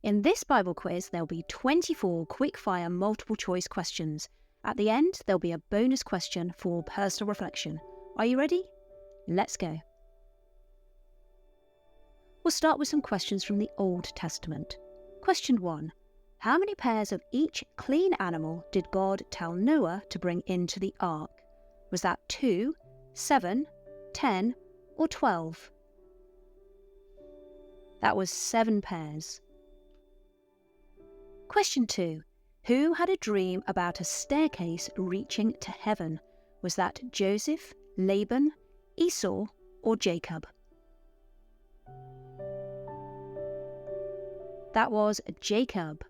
In this Bible quiz, there'll be 24 quick-fire multiple-choice questions. At the end, there'll be a bonus question for personal reflection. Are you ready? Let's go. We'll start with some questions from the Old Testament. Question 1. How many pairs of each clean animal did God tell Noah to bring into the ark? Was that 2, 7, 10, or 12? That was 7 pairs. Question 2. Who had a dream about a staircase reaching to heaven? Was that Joseph, Laban, Esau, or Jacob? That was Jacob.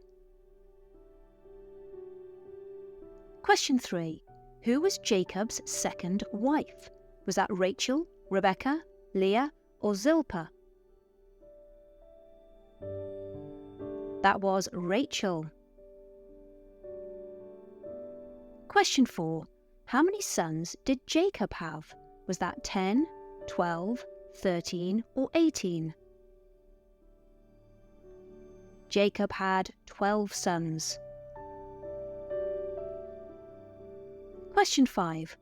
Question 3. Who was Jacob's second wife? Was that Rachel, Rebecca, Leah, or Zilpah? That was Rachel. Question 4. How many sons did Jacob have? Was that 10, 12, 13, or 18? Jacob had 12 sons. Question 5.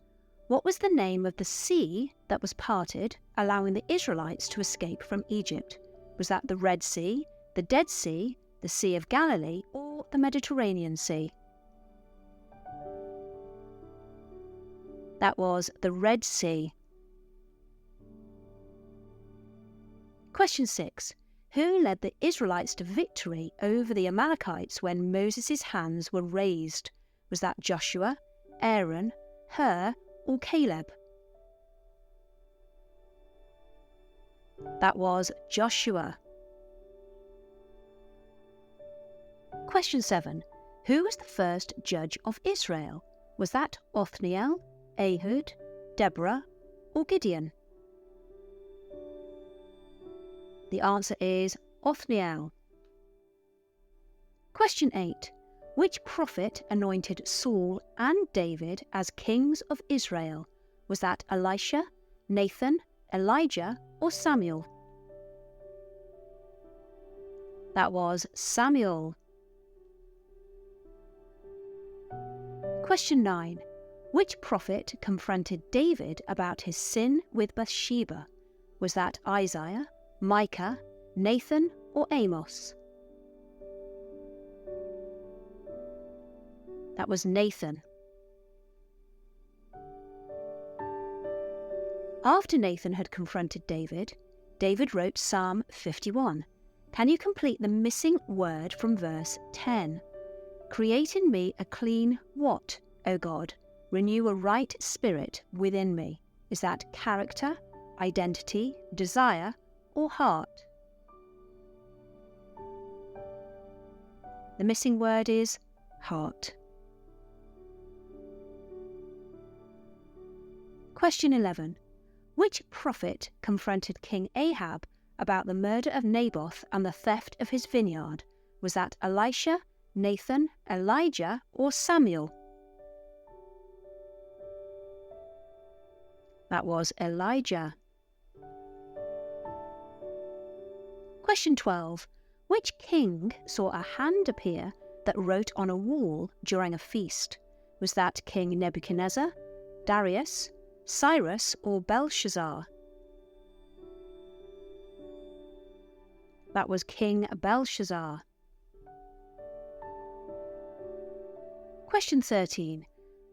What was the name of the sea that was parted, allowing the Israelites to escape from Egypt? Was that the Red Sea, the Dead Sea, the Sea of Galilee, or the Mediterranean Sea? That was the Red Sea. Question 6. Who led the Israelites to victory over the Amalekites when Moses' hands were raised? Was that Joshua, Aaron, Hur, or Caleb? That was Joshua. Question 7. Who was the first judge of Israel? Was that Othniel, Ehud, Deborah, or Gideon? The answer is Othniel. Question 8. Which prophet anointed Saul and David as kings of Israel? Was that Elisha, Nathan, Elijah, or Samuel? That was Samuel. Question 9. Which prophet confronted David about his sin with Bathsheba? Was that Isaiah, Micah, Nathan, or Amos? That was Nathan. After Nathan had confronted David, David wrote Psalm 51. Can you complete the missing word from verse 10? Create in me a clean what, O God? Renew a right spirit within me. Is that character, identity, desire, or heart? The missing word is heart. Question 11. Which prophet confronted King Ahab about the murder of Naboth and the theft of his vineyard? Was that Elisha, Nathan, Elijah, or Samuel? That was Elijah. Question 12. Which king saw a hand appear that wrote on a wall during a feast? Was that King Nebuchadnezzar, Darius, Cyrus, or Belshazzar? That was King Belshazzar. Question 13.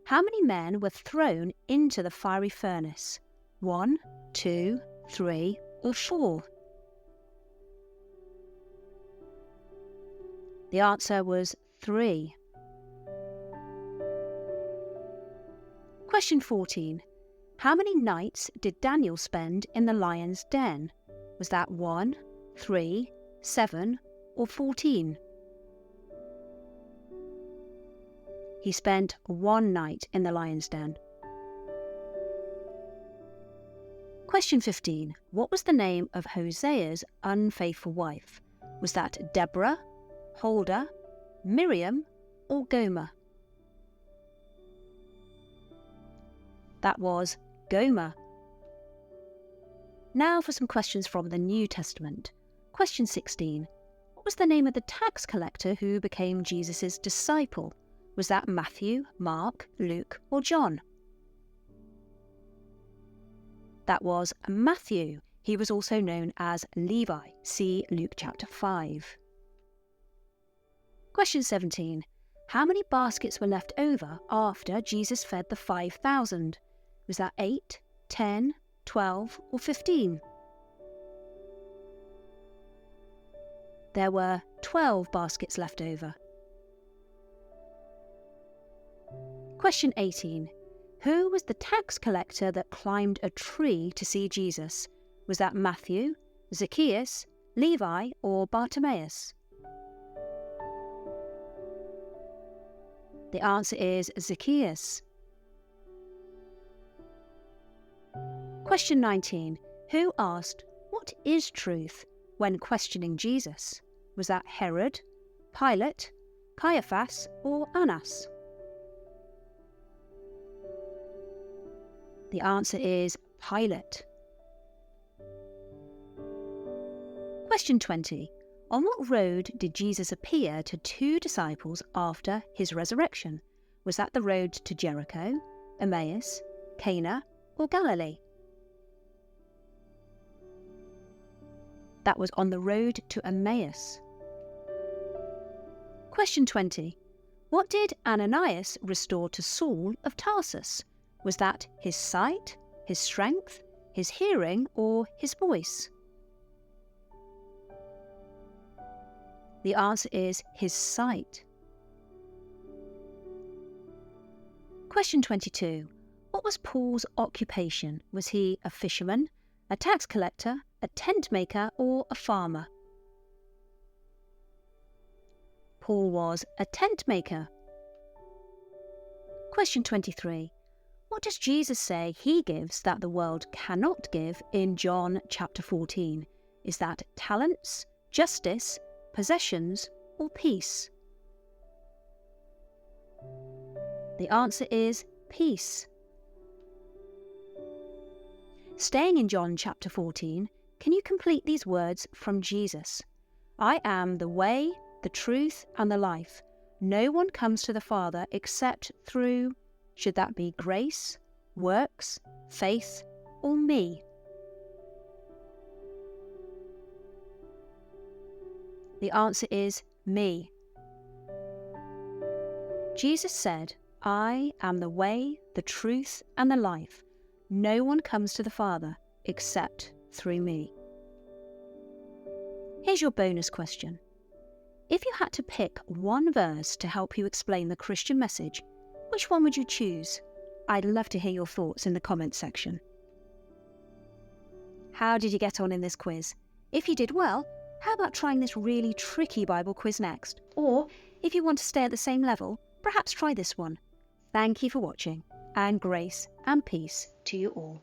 How many men were thrown into the fiery furnace? 1, 2, 3, or 4? The answer was 3. Question 14. How many nights did Daniel spend in the lion's den? Was that 1, 3, 7, or 14? He spent 1 night in the lion's den. Question 15. What was the name of Hosea's unfaithful wife? Was that Deborah, Huldah, Miriam, or Gomer? That was Gomer. Now for some questions from the New Testament. Question 16. What was the name of the tax collector who became Jesus' disciple? Was that Matthew, Mark, Luke, or John? That was Matthew. He was also known as Levi. See Luke chapter 5. Question 17. How many baskets were left over after Jesus fed the 5,000? Was that 8, 10, 12, or 15? There were 12 baskets left over. Question 18. Who was the tax collector that climbed a tree to see Jesus? Was that Matthew, Zacchaeus, Levi, or Bartimaeus? The answer is Zacchaeus. Question 19. Who asked, "What is truth?" when questioning Jesus? Was that Herod, Pilate, Caiaphas, or Annas? The answer is Pilate. Question 20. On what road did Jesus appear to two disciples after his resurrection? Was that the road to Jericho, Emmaus, Cana, or Galilee? That was on the road to Emmaus. Question 20. What did Ananias restore to Saul of Tarsus? Was that his sight, his strength, his hearing, or his voice? The answer is his sight. Question 22. What was Paul's occupation? Was he a fisherman, a tax collector, a tent maker, or a farmer? Paul was a tent maker. Question 23. What does Jesus say he gives that the world cannot give in John chapter 14? Is that talents, justice, possessions, or peace? The answer is peace. Staying in John chapter 14, can you complete these words from Jesus? I am the way, the truth, and the life. No one comes to the Father except through, should that be grace, works, faith, or me? The answer is me. Jesus said, I am the way, the truth, and the life. No one comes to the Father except through me. Here's your bonus question. If you had to pick one verse to help you explain the Christian message, which one would you choose? I'd love to hear your thoughts in the comments section. How did you get on in this quiz? If you did well, how about trying this really tricky Bible quiz next? Or, if you want to stay at the same level, perhaps try this one. Thank you for watching, and grace and peace to you all.